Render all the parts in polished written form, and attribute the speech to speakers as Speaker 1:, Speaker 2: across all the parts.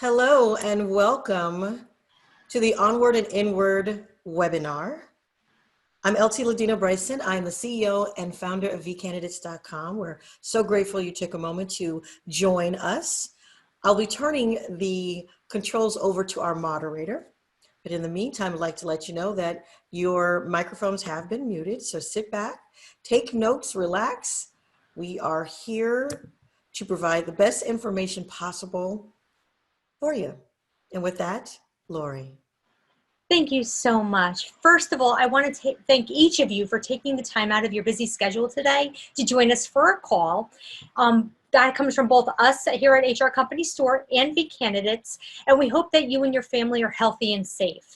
Speaker 1: Hello and welcome to the Onward and Inward webinar. I'm LT Ladino Bryson. I'm the CEO and founder of vcandidates.com. We're so grateful you took a moment to join us. I'll be turning the controls over to our moderator. But in the meantime, I'd like to let you know that your microphones have been muted. So sit back, take notes, relax. We are here to provide the best information possible for you. And with that, Lori.
Speaker 2: Thank you so much. First of all, I want to thank each of you for taking the time out of your busy schedule today to join us for a call. That comes from both us here at HR Company Store and vCandidates, and we hope that you and your family are healthy and safe.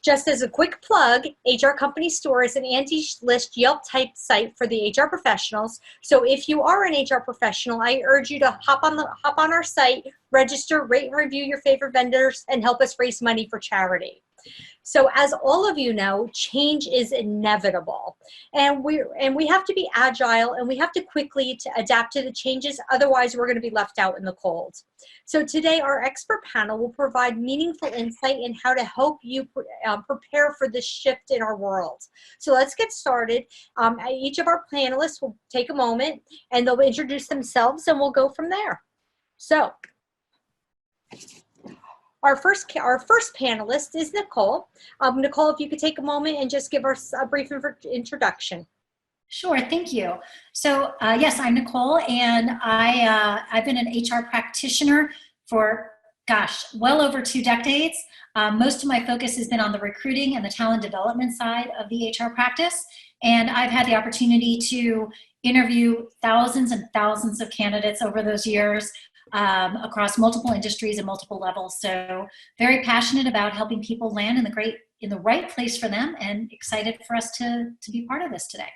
Speaker 2: Just as a quick plug, HR Company Store is an anti-list Yelp-type site for the HR professionals. So if you are an HR professional, I urge you to hop on our site, register, rate and review your favorite vendors, and help us raise money for charity. So as all of you know, change is inevitable, and we have to be agile, and we have to quickly adapt to the changes. Otherwise, we're going to be left out in the cold. So today, our expert panel will provide meaningful insight in how to help you prepare for this shift in our world. So let's get started. Each of our panelists will take a moment, and they'll introduce themselves, and we'll go from there. So our first panelist is Nicole. Nicole, if you could take a moment and just give us a brief introduction.
Speaker 3: Sure, thank you. So yes, I'm Nicole, and I've been an HR practitioner for, well over 2 decades. Most of my focus has been on the recruiting and the talent development side of the HR practice, and I've had the opportunity to interview thousands and thousands of candidates over those years, across multiple industries and multiple levels. So very passionate about helping people land in the right place for them, and excited for us to be part of this today.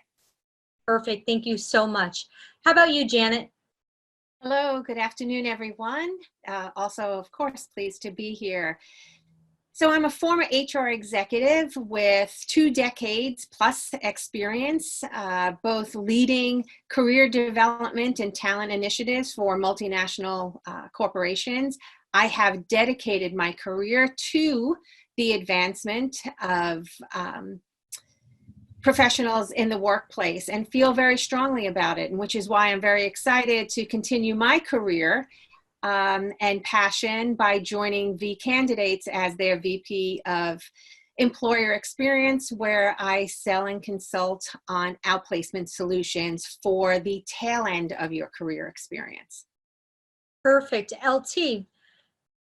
Speaker 2: Perfect. Thank you so much. How about you, Janet?
Speaker 4: Hello, good afternoon, everyone. Also, of course, pleased to be here. So I'm a former HR executive with 2 decades plus experience, both leading career development and talent initiatives for multinational corporations. I have dedicated my career to the advancement of professionals in the workplace and feel very strongly about it, and which is why I'm very excited to continue my career and passion by joining vCandidates as their VP of Employer Experience, where I sell and consult on outplacement solutions for the tail end of your career experience.
Speaker 2: Perfect. LT,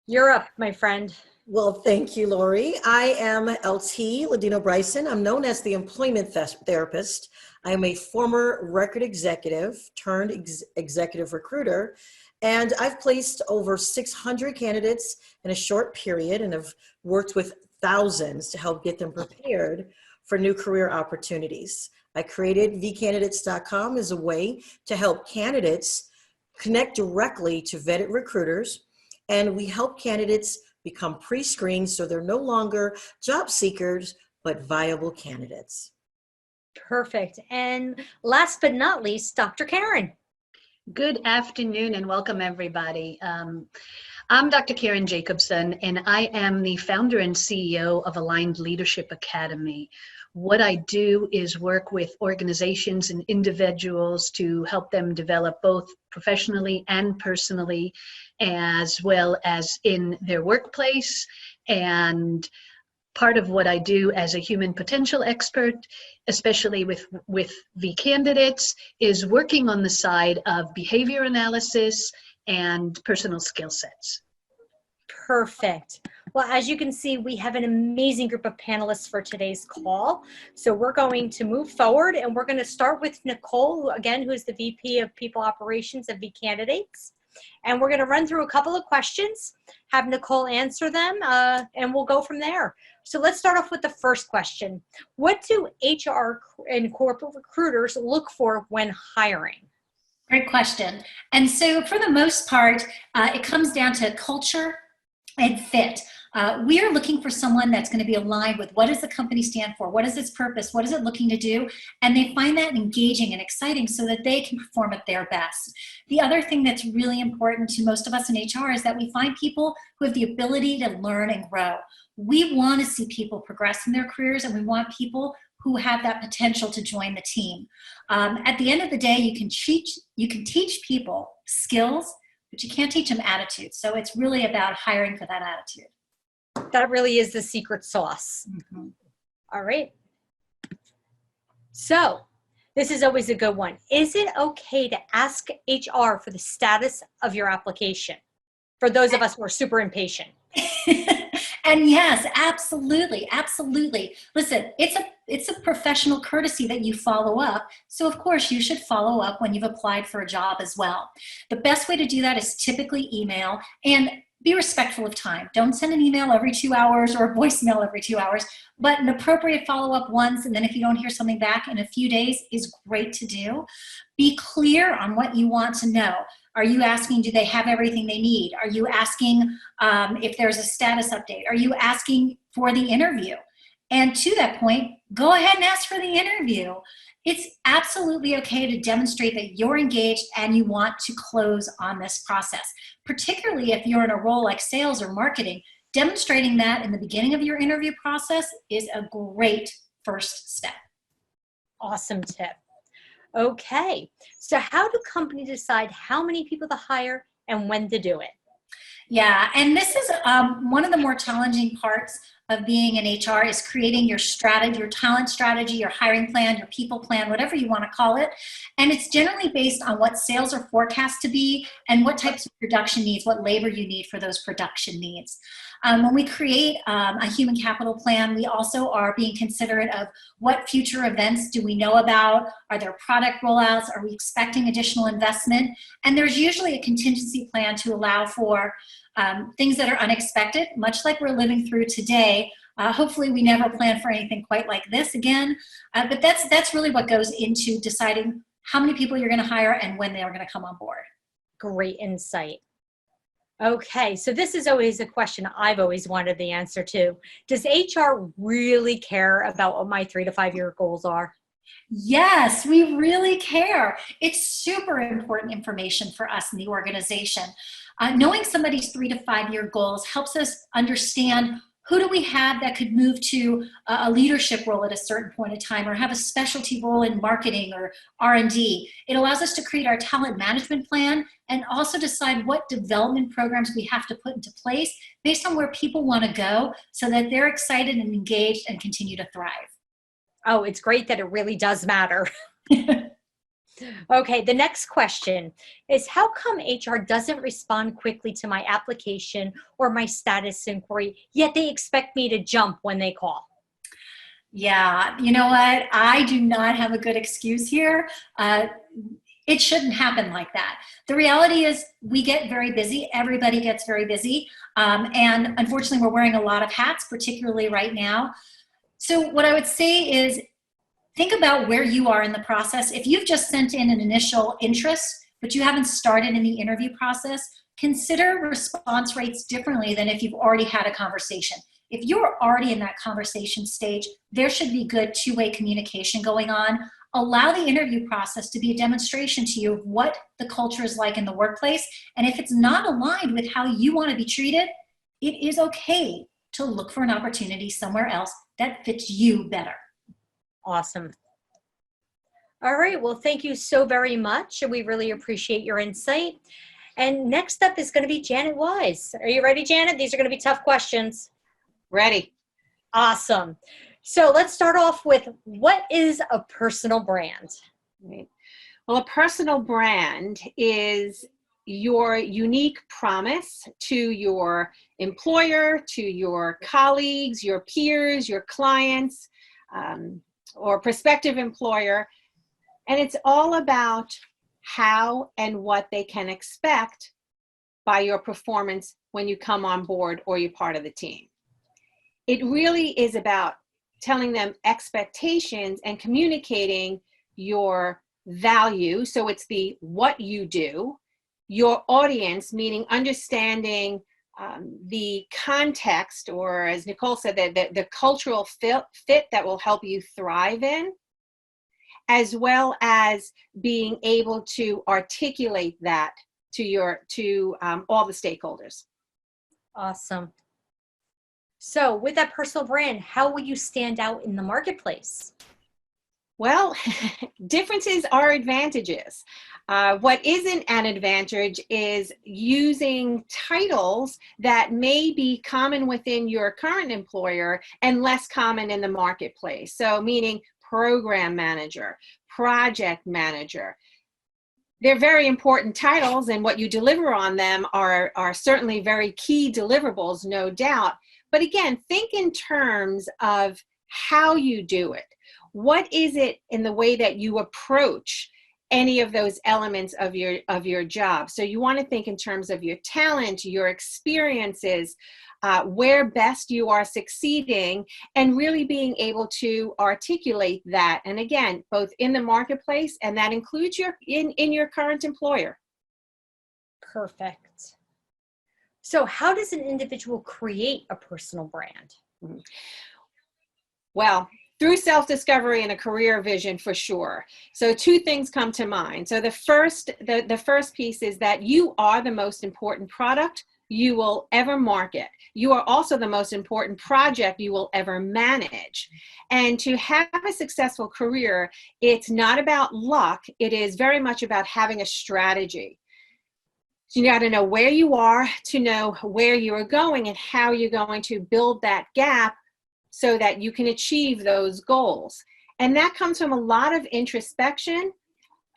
Speaker 2: you're up, my friend.
Speaker 1: Well, thank you, Lori. I am LT Ladino Bryson. I'm known as the employment therapist. I am a former record executive turned executive recruiter, and I've placed over 600 candidates in a short period, and have worked with thousands to help get them prepared for new career opportunities. I created vcandidates.com as a way to help candidates connect directly to vetted recruiters, and we help candidates become pre-screened so they're no longer job seekers, but viable candidates.
Speaker 2: Perfect. And last but not least, Dr. Karen.
Speaker 5: Good afternoon and welcome, everybody. I'm Dr. Karen Jacobson, and I am the founder and CEO of Aligned Leadership Academy. What I do is work with organizations and individuals to help them develop both professionally and personally, as well as in their workplace. And part of what I do as a human potential expert, especially with vCandidates, is working on the side of behavior analysis and personal skill sets.
Speaker 2: Perfect. Well, as you can see, we have an amazing group of panelists for today's call. So we're going to move forward, and we're going to start with Nicole, who is the VP of People Operations of vCandidates. And we're going to run through a couple of questions, have Nicole answer them, and we'll go from there. So let's start off with the first question. What do HR and corporate recruiters look for when hiring?
Speaker 3: Great question. And so for the most part, it comes down to culture and fit. We are looking for someone that's going to be aligned with what does the company stand for, what is its purpose, what is it looking to do, and they find that engaging and exciting so that they can perform at their best. The other thing that's really important to most of us in HR is that we find people who have the ability to learn and grow. We want to see people progress in their careers, and we want people who have that potential to join the team. At the end of the day, you can teach people skills, but you can't teach them attitudes. So it's really about hiring for that attitude.
Speaker 2: That really is the secret sauce.
Speaker 3: Mm-hmm.
Speaker 2: All right. So this is always a good one. Is it okay to ask HR for the status of your application? For those of us who are super impatient.
Speaker 3: And yes, absolutely, absolutely. Listen, it's a professional courtesy that you follow up. So of course you should follow up when you've applied for a job as well. The best way to do that is typically email, and be respectful of time. Don't send an email every 2 hours or a voicemail every 2 hours, but an appropriate follow-up once, and then if you don't hear something back in a few days is great to do. Be clear on what you want to know. Are you asking, do they have everything they need? Are you asking if there's a status update? Are you asking for the interview? And to that point, go ahead and ask for the interview. It's absolutely okay to demonstrate that you're engaged and you want to close on this process, particularly if you're in a role like sales or marketing. Demonstrating that in the beginning of your interview process is a great first step.
Speaker 2: Awesome tip. Okay, so how do companies decide how many people to hire and when to do it?
Speaker 3: Yeah, and this is one of the more challenging parts of being in HR is creating your strategy, your talent strategy, your hiring plan, your people plan, whatever you want to call it. And it's generally based on what sales are forecast to be and what types of production needs, what labor you need for those production needs. When we create a human capital plan, we also are being considerate of what future events do we know about? Are there product rollouts? Are we expecting additional investment? And there's usually a contingency plan to allow for things that are unexpected, much like we're living through today. Hopefully we never plan for anything quite like this again, but that's really what goes into deciding how many people you're going to hire and when they are going to come on board.
Speaker 2: Great insight. Okay, so this is always a question I've always wanted the answer to. Does HR really care about what my 3 to 5 year goals are?
Speaker 3: Yes, we really care. It's super important information for us in the organization. Knowing somebody's 3 to 5 year goals helps us understand who do we have that could move to a leadership role at a certain point in time or have a specialty role in marketing or R&D. It allows us to create our talent management plan and also decide what development programs we have to put into place based on where people want to go so that they're excited and engaged and continue to thrive.
Speaker 2: Oh, it's great that it really does matter. Okay, the next question is how come HR doesn't respond quickly to my application or my status inquiry, yet they expect me to jump when they call?
Speaker 3: Yeah, you know what? I do not have a good excuse here. It shouldn't happen like that. The reality is we get very busy. Everybody gets very busy. And unfortunately, we're wearing a lot of hats, particularly right now. So what I would say is think about where you are in the process. If you've just sent in an initial interest, but you haven't started in the interview process, consider response rates differently than if you've already had a conversation. If you're already in that conversation stage, there should be good two-way communication going on. Allow the interview process to be a demonstration to you of what the culture is like in the workplace. And if it's not aligned with how you want to be treated, it is okay to look for an opportunity somewhere else that fits you better.
Speaker 2: Awesome. All right. Well, thank you so very much. We really appreciate your insight. And next up is going to be Janet Wise. Are you ready, Janet? These are going to be tough questions.
Speaker 4: Ready.
Speaker 2: Awesome. So let's start off with what is a personal brand?
Speaker 4: Right. Well, a personal brand is your unique promise to your employer, to your colleagues, your peers, your clients, or prospective employer. And it's all about how and what they can expect by your performance when you come on board or you're part of the team. It really is about telling them expectations and communicating your value. So it's the what you do, your audience, meaning understanding the context, or as Nicole said, the cultural fit that will help you thrive in, as well as being able to articulate that to all the stakeholders.
Speaker 2: Awesome. So with that personal brand, how will you stand out in the marketplace?
Speaker 4: Well, differences are advantages. What isn't an advantage is using titles that may be common within your current employer and less common in the marketplace. So meaning program manager, project manager. They're very important titles, and what you deliver on them are certainly very key deliverables, no doubt. But again, think in terms of how you do it. What is it in the way that you approach any of those elements of your job? So you want to think in terms of your talent, your experiences, where best you are succeeding, and really being able to articulate that. And again, both in the marketplace, and that includes in your current employer.
Speaker 2: Perfect. So how does an individual create a personal brand?
Speaker 4: Well, through self-discovery and a career vision, for sure. So two things come to mind. So the first piece is that you are the most important product you will ever market. You are also the most important project you will ever manage. And to have a successful career, it's not about luck. It is very much about having a strategy. So you got to know where you are to know where you are going and how you're going to build that gap so that you can achieve those goals. And that comes from a lot of introspection.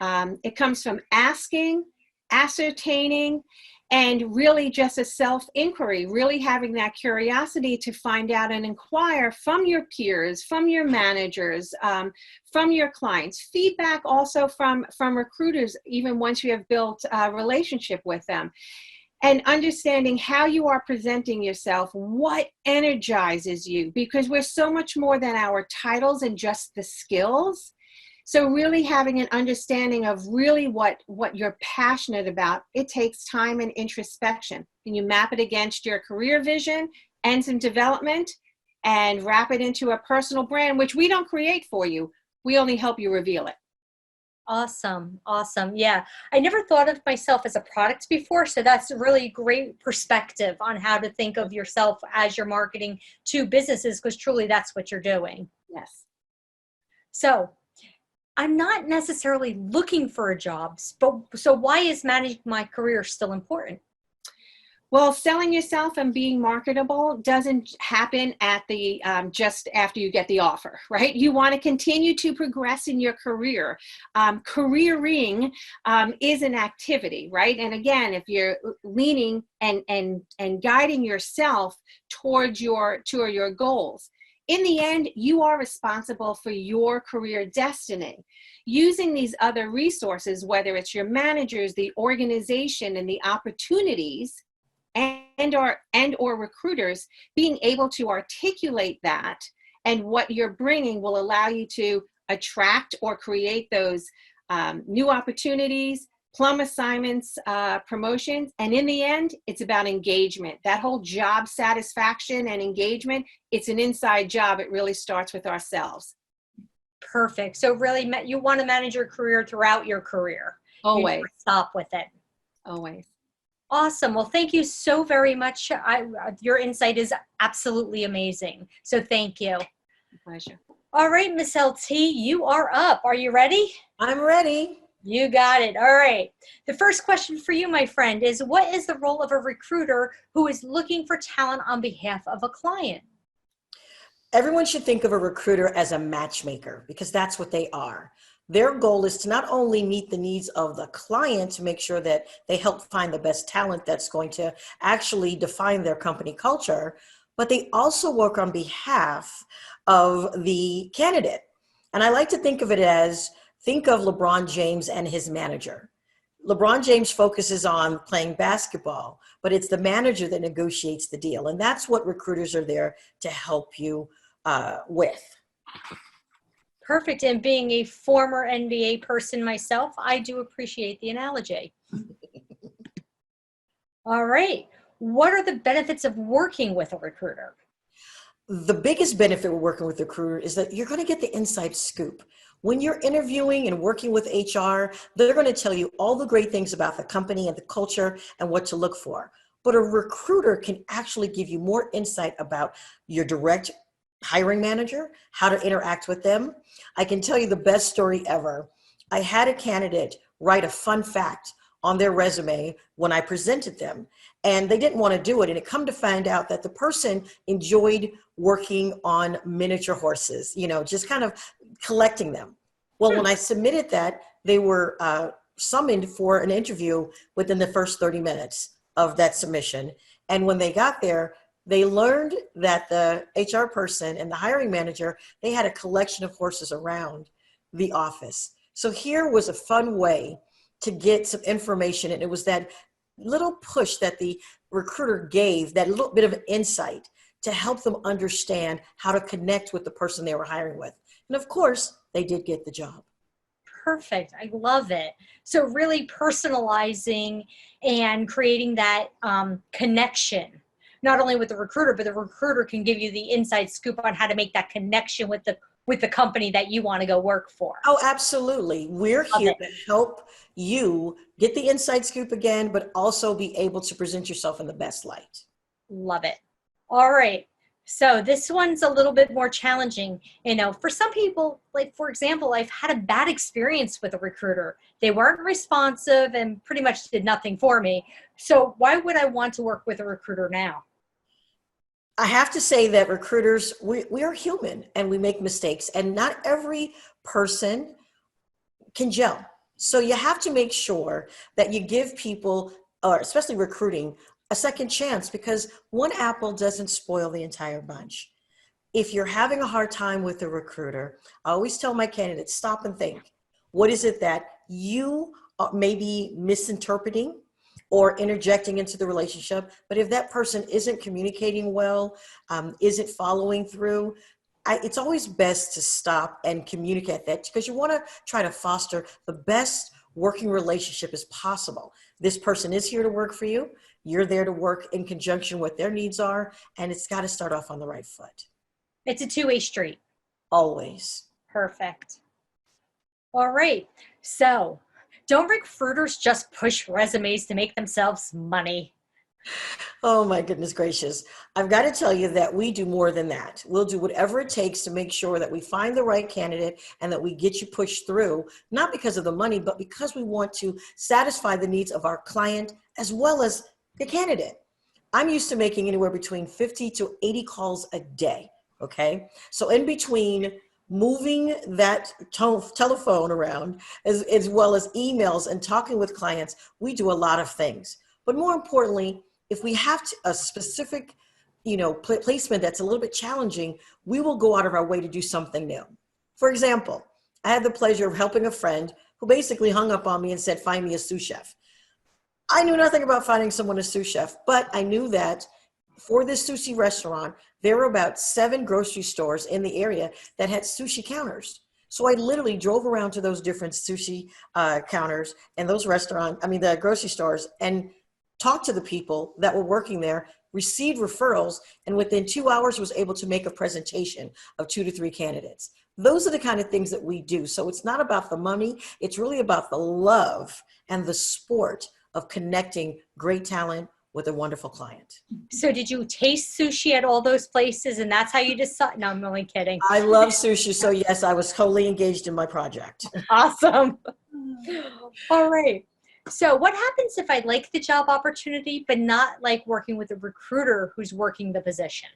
Speaker 4: It comes from asking, ascertaining, and really just a self-inquiry, really having that curiosity to find out and inquire from your peers, from your managers, from your clients, feedback also from recruiters, even once you have built a relationship with them. And understanding how you are presenting yourself, what energizes you, because we're so much more than our titles and just the skills. So really having an understanding of really what you're passionate about, it takes time and introspection. And you map it against your career vision and some development and wrap it into a personal brand, which we don't create for you. We only help you reveal it.
Speaker 2: Awesome. Awesome. Yeah. I never thought of myself as a product before. So that's a really great perspective on how to think of yourself as you're marketing to businesses, because truly that's what you're doing.
Speaker 4: Yes.
Speaker 2: So I'm not necessarily looking for a job, but so why is managing my career still important?
Speaker 4: Well, selling yourself and being marketable doesn't happen at the just after you get the offer, right? You want to continue to progress in your career. Careering is an activity, right? And again, if you're leaning and guiding yourself towards your goals, in the end, you are responsible for your career destiny. Using these other resources, whether it's your managers, the organization, and the opportunities, and or recruiters, being able to articulate that and what you're bringing will allow you to attract or create those new opportunities, plum assignments, promotions. And in the end, it's about engagement. That whole job satisfaction and engagement, it's an inside job. It really starts with ourselves.
Speaker 2: Perfect. So really you want to manage your career throughout your career.
Speaker 4: Always.
Speaker 2: You never stop with it.
Speaker 4: Always.
Speaker 2: Awesome. Well, thank you so very much. Your insight is absolutely amazing. So thank you.
Speaker 4: Pleasure.
Speaker 2: All right, Miss LT, you are up. Are you ready?
Speaker 1: I'm ready.
Speaker 2: You got it. All right. The first question for you, my friend, is what is the role of a recruiter who is looking for talent on behalf of a client?
Speaker 1: Everyone should think of a recruiter as a matchmaker, because that's what they are. Their goal is to not only meet the needs of the client to make sure that they help find the best talent that's going to actually define their company culture, but they also work on behalf of the candidate. And I like to think of it as, think of LeBron James and his manager. LeBron James focuses on playing basketball, but it's the manager that negotiates the deal. And that's what recruiters are there to help you with.
Speaker 2: Perfect. And being a former NBA person myself, I do appreciate the analogy. All right. what are the benefits of working with a recruiter?
Speaker 1: The biggest benefit of working with a recruiter is that you're going to get the inside scoop. When you're interviewing and working with HR, they're going to tell you all the great things about the company and the culture and what to look for. But a recruiter can actually give you more insight about your direct hiring manager, how to interact with them. I can tell you the best story ever. I had a candidate write a fun fact on their resume when I presented them, and they didn't want to do it. And it come to find out that the person enjoyed working on miniature horses, just kind of collecting them. Well, when I submitted that, they were summoned for an interview within the first 30 minutes of that submission. And when they got there, they learned that the HR person and the hiring manager, they had a collection of horses around the office. So here was a fun way to get some information. And it was that little push that the recruiter gave, that little bit of insight to help them understand how to connect with the person they were hiring with. And of course, they did get the job.
Speaker 2: Perfect. I love it. So really personalizing and creating that connection, not only with the recruiter, but the recruiter can give you the inside scoop on how to make that connection with the company that you want to go work for.
Speaker 1: Oh, absolutely. We're here to help you get the inside scoop again, but also be able to present yourself in the best light.
Speaker 2: Love it. All right. So this one's a little bit more challenging. For some people, like for example, I've had a bad experience with a recruiter. They weren't responsive and pretty much did nothing for me. So why would I want to work with a recruiter now?
Speaker 1: I have to say that recruiters, we are human and we make mistakes, and not every person can gel. So you have to make sure that you give people, or especially recruiting, a second chance, because one apple doesn't spoil the entire bunch. If you're having a hard time with a recruiter, I always tell my candidates, stop and think. What is it that you may be misinterpreting or interjecting into the relationship? But if that person isn't communicating well, isn't following through, it's always best to stop and communicate that, because you want to try to foster the best working relationship as possible. This person is here to work for you. You're there to work in conjunction with their needs are, and it's got to start off on the right foot.
Speaker 2: It's a two-way street.
Speaker 1: Always.
Speaker 2: Perfect. All right. So don't recruiters just push resumes to make themselves money?
Speaker 1: Oh my goodness gracious. I've got to tell you that we do more than that. We'll do whatever it takes to make sure that we find the right candidate and that we get you pushed through, not because of the money, but because we want to satisfy the needs of our client as well as the candidate. I'm used to making anywhere between 50 to 80 calls a day. Okay. So in between moving that telephone around as well as emails and talking with clients, we do a lot of things. But more importantly, if we have a specific, placement that's a little bit challenging, we will go out of our way to do something new. For example, I had the pleasure of helping a friend who basically hung up on me and said, find me a sous chef. I knew nothing about finding someone a sous chef, but I knew that for this sushi restaurant, there were about 7 grocery stores in the area that had sushi counters. So I literally drove around to those different sushi counters and those the grocery stores, and talked to the people that were working there, received referrals, and within 2 hours was able to make a presentation of 2 to 3 candidates. Those are the kind of things that we do. So it's not about the money. It's really about the love and the sport of connecting great talent with a wonderful client.
Speaker 2: So did you taste sushi at all those places and that's how you decide? No, I'm only kidding.
Speaker 1: I love sushi. So yes, I was totally engaged in my project.
Speaker 2: Awesome. All right. So what happens if I like the job opportunity, but not like working with a recruiter who's working the position?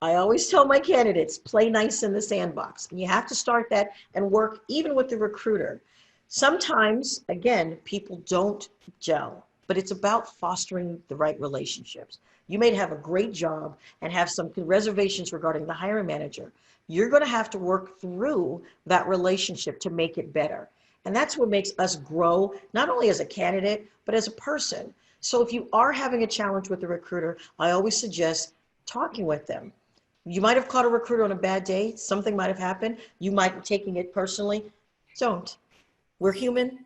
Speaker 1: I always tell my candidates, play nice in the sandbox. And you have to start that and work even with the recruiter. Sometimes, again, people don't gel, but it's about fostering the right relationships. You may have a great job and have some reservations regarding the hiring manager. You're going to have to work through that relationship to make it better. And that's what makes us grow, not only as a candidate, but as a person. So if you are having a challenge with the recruiter, I always suggest talking with them. You might have caught a recruiter on a bad day. Something might have happened. You might be taking it personally. Don't. We're human.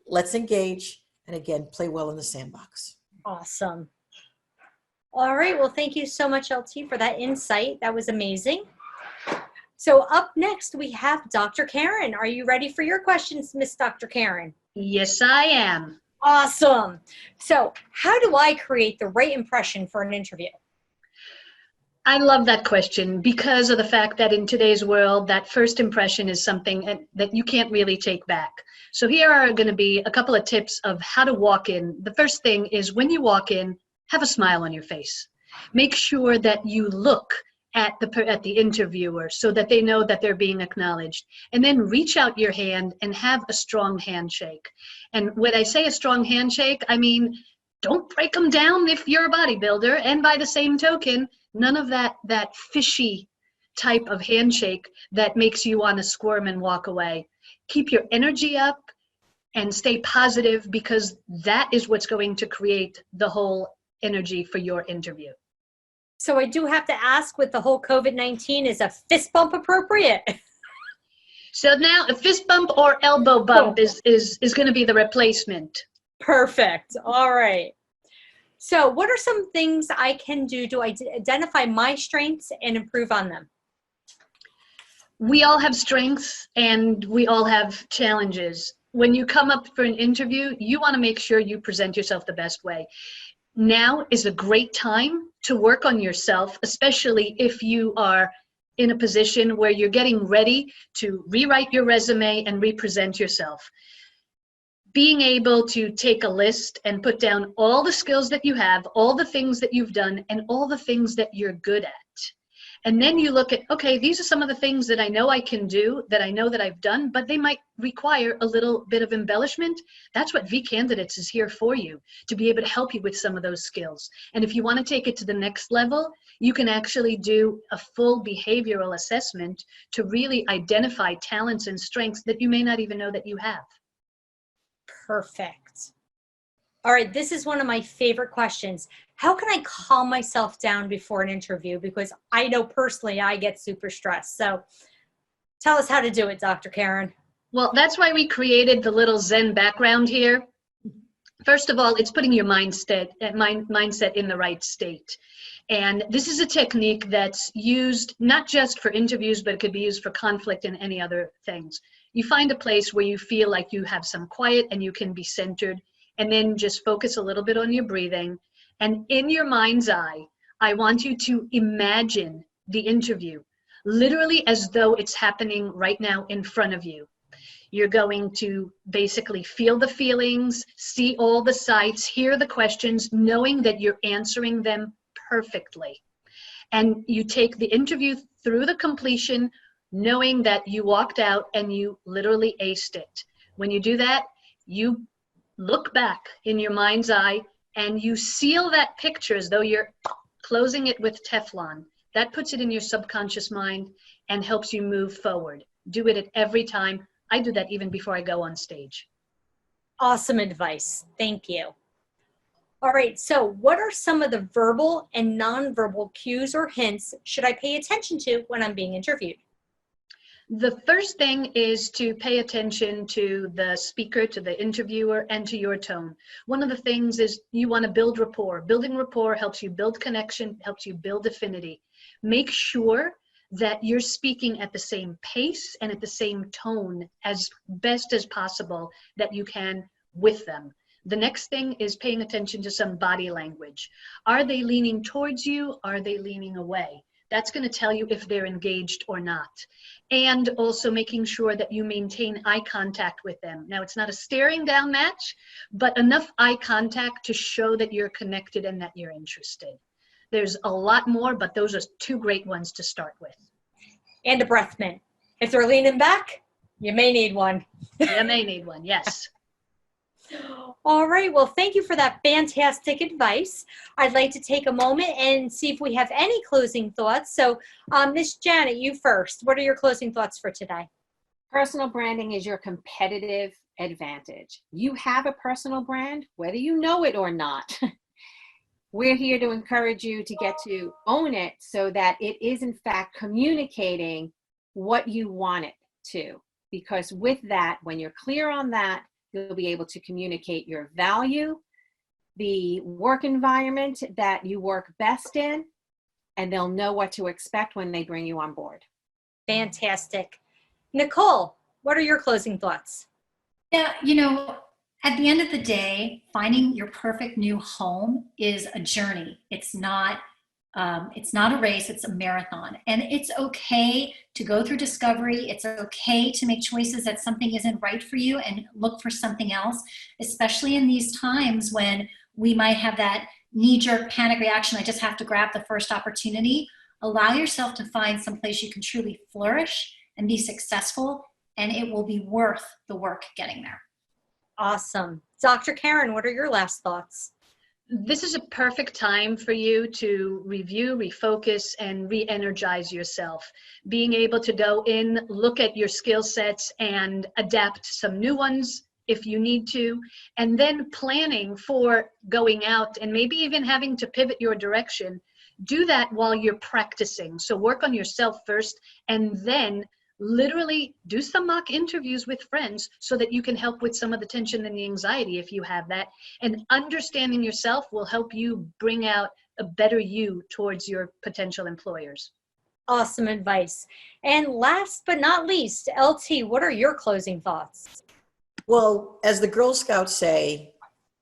Speaker 1: Let's engage. And again, play well in the sandbox.
Speaker 2: Awesome. All right. Well, thank you so much, LT, for that insight. That was amazing. So up next, we have Dr. Karen. Are you ready for your questions, Miss Dr. Karen?
Speaker 5: Yes, I am.
Speaker 2: Awesome. So how do I create the right impression for an interview?
Speaker 5: I love that question because of the fact that in today's world, that first impression is something that you can't really take back. So here are going to be a couple of tips of how to walk in. The first thing is when you walk in, have a smile on your face. Make sure that you look at the interviewer so that they know that they're being acknowledged. And then reach out your hand and have a strong handshake. And when I say a strong handshake, I mean, don't break them down if you're a bodybuilder. And by the same token, none of that fishy type of handshake that makes you want to squirm and walk away. Keep your energy up and stay positive because that is what's going to create the whole energy for your interview.
Speaker 2: So I do have to ask, with the whole COVID-19, is a fist bump appropriate?
Speaker 5: So now a fist bump or elbow bump is going to be the replacement.
Speaker 2: Perfect. All right. So what are some things I can do to identify my strengths and improve on them?
Speaker 5: We all have strengths and we all have challenges. When you come up for an interview, you want to make sure you present yourself the best way. Now is a great time to work on yourself, especially if you are in a position where you're getting ready to rewrite your resume and represent yourself. Being able to take a list and put down all the skills that you have, all the things that you've done, and all the things that you're good at. And then you look at, okay, these are some of the things that I know I can do, that I know that I've done, but they might require a little bit of embellishment. That's what V-Candidates is here for you, to be able to help you with some of those skills. And if you want to take it to the next level, you can actually do a full behavioral assessment to really identify talents and strengths that you may not even know that you have.
Speaker 2: Perfect. All right, this is one of my favorite questions. How can I calm myself down before an interview? Because I know personally I get super stressed. So tell us how to do it, Dr. Karen.
Speaker 5: Well, that's why we created the little Zen background here. First of all, it's putting your mindset in the right state. And this is a technique that's used not just for interviews, but it could be used for conflict and any other things. You find a place where you feel like you have some quiet and you can be centered, and then just focus a little bit on your breathing. And in your mind's eye, I want you to imagine the interview, literally as though it's happening right now in front of you. You're going to basically feel the feelings, see all the sights, hear the questions, knowing that you're answering them perfectly. And you take the interview through the completion, knowing that you walked out and you literally aced it. When you do that, you look back in your mind's eye and you seal that picture as though you're closing it with Teflon. That puts it in your subconscious mind and helps you move forward. Do it at every time. I do that even before I go on stage.
Speaker 2: Awesome advice. Thank you. All right, so what are some of the verbal and nonverbal cues or hints should I pay attention to when I'm being interviewed?
Speaker 5: The first thing is to pay attention to the speaker, to the interviewer, and to your tone. One of the things is you want to build rapport. Building rapport helps you build connection, helps you build affinity. Make sure that you're speaking at the same pace and at the same tone as best as possible that you can with them. The next thing is paying attention to some body language. Are they leaning towards you? Are they leaning away? That's going to tell you if they're engaged or not. And also making sure that you maintain eye contact with them. Now, it's not a staring down match, but enough eye contact to show that you're connected and that you're interested. There's a lot more, but those are two great ones to start with.
Speaker 2: And a breath mint. If they're leaning back, you may need one.
Speaker 5: You may need one, yes.
Speaker 2: All right, well, thank you for that fantastic advice. I'd like to take a moment and see if we have any closing thoughts. So, Miss Janet, you first. What are your closing thoughts for today?
Speaker 4: Personal branding is your competitive advantage. You have a personal brand, whether you know it or not. We're here to encourage you to get to own it so that it is in fact communicating what you want it to. Because with that, when you're clear on that, you'll be able to communicate your value the work environment that you work best in, and they'll know what to expect when they bring you on board.
Speaker 2: Fantastic. Nicole, what are your closing thoughts?
Speaker 3: Yeah, at the end of the day, finding your perfect new home is a journey. It's not a race, it's a marathon. And it's okay to go through discovery. It's okay to make choices that something isn't right for you and look for something else, especially in these times when we might have that knee-jerk panic reaction. I just have to grab the first opportunity. Allow yourself to find some place you can truly flourish and be successful, and it will be worth the work getting there.
Speaker 2: Awesome. Dr. Karen, what are your last thoughts?
Speaker 5: This is a perfect time for you to review, refocus, and re-energize yourself. Being able to go in, look at your skill sets, and adapt some new ones if you need to, and then planning for going out and maybe even having to pivot your direction. Do that while you're practicing. So work on yourself first, and then literally do some mock interviews with friends so that you can help with some of the tension and the anxiety if you have that. And understanding yourself will help you bring out a better you towards your potential employers.
Speaker 2: Awesome advice. And last but not least, LT, what are your closing thoughts?
Speaker 1: Well, as the Girl Scouts say,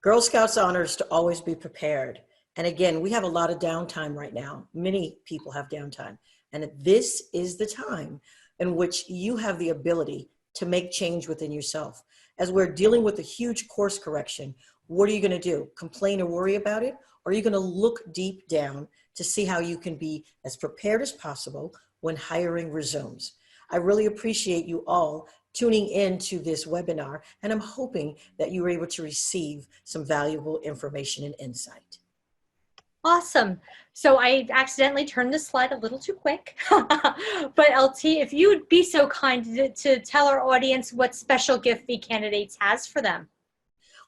Speaker 1: Girl Scouts honors to always be prepared. And again, we have a lot of downtime right now. Many people have downtime. And this is the time in which you have the ability to make change within yourself. As we're dealing with a huge course correction, what are you going to do? Complain or worry about it? Or are you going to look deep down to see how you can be as prepared as possible when hiring resumes? I really appreciate you all tuning into this webinar, and I'm hoping that you were able to receive some valuable information and insight.
Speaker 2: Awesome. So I accidentally turned the slide a little too quick. But LT, if you would be so kind to tell our audience what special gift vCandidates has for them.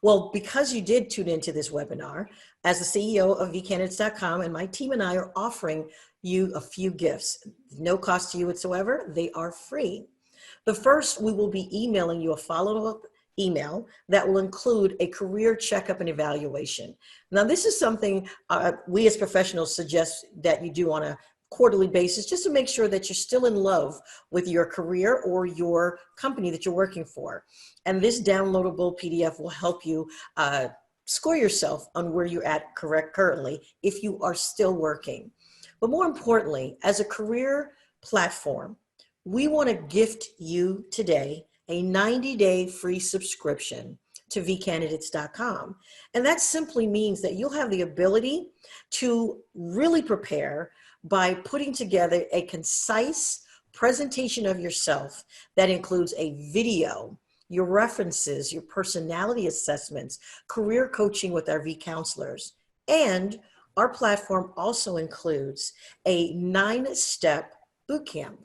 Speaker 1: Well, because you did tune into this webinar, as the CEO of vCandidates.com, and my team and I are offering you a few gifts. No cost to you whatsoever. They are free. The first, we will be emailing you a follow-up email that will include a career checkup and evaluation. Now, this is something we as professionals suggest that you do on a quarterly basis, just to make sure that you're still in love with your career or your company that you're working for. And this downloadable PDF will help you score yourself on where you're at currently if you are still working. But more importantly, as a career platform, we want to gift you today a 90-day free subscription to vCandidates.com. And that simply means that you'll have the ability to really prepare by putting together a concise presentation of yourself that includes a video, your references, your personality assessments, career coaching with our vCounselors. And our platform also includes a 9-step bootcamp.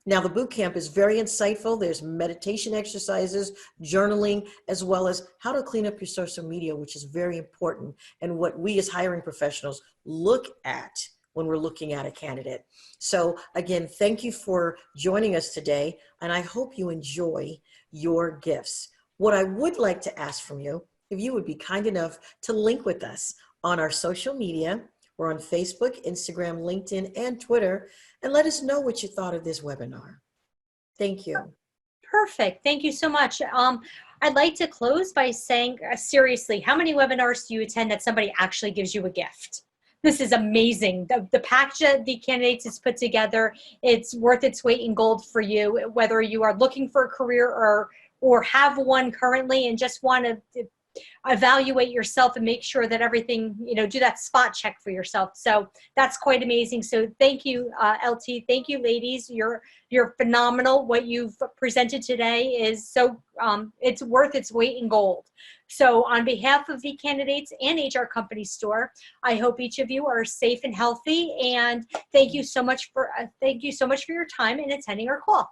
Speaker 1: Now, the boot camp is very insightful. There's meditation exercises, journaling, as well as how to clean up your social media, which is very important, and what we as hiring professionals look at when we're looking at a candidate. So again, thank you for joining us today, and I hope you enjoy your gifts. What I would like to ask from you, if you would be kind enough to link with us on our social media. We're on Facebook, Instagram, LinkedIn, and Twitter, and let us know what you thought of this webinar. Thank you.
Speaker 2: Perfect. Thank you so much. I'd like to close by saying, seriously, how many webinars do you attend that somebody actually gives you a gift? This is amazing. The package that vCandidates has put together, it's worth its weight in gold for you, whether you are looking for a career or have one currently and just want to evaluate yourself and make sure that everything, do that spot check for yourself. So that's quite amazing. So thank you, LT. Thank you, ladies. You're phenomenal. What you've presented today is so, it's worth its weight in gold. So on behalf of vCandidates and HR Company Store, I hope each of you are safe and healthy. And thank you so much for your time and attending our call.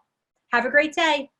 Speaker 2: Have a great day.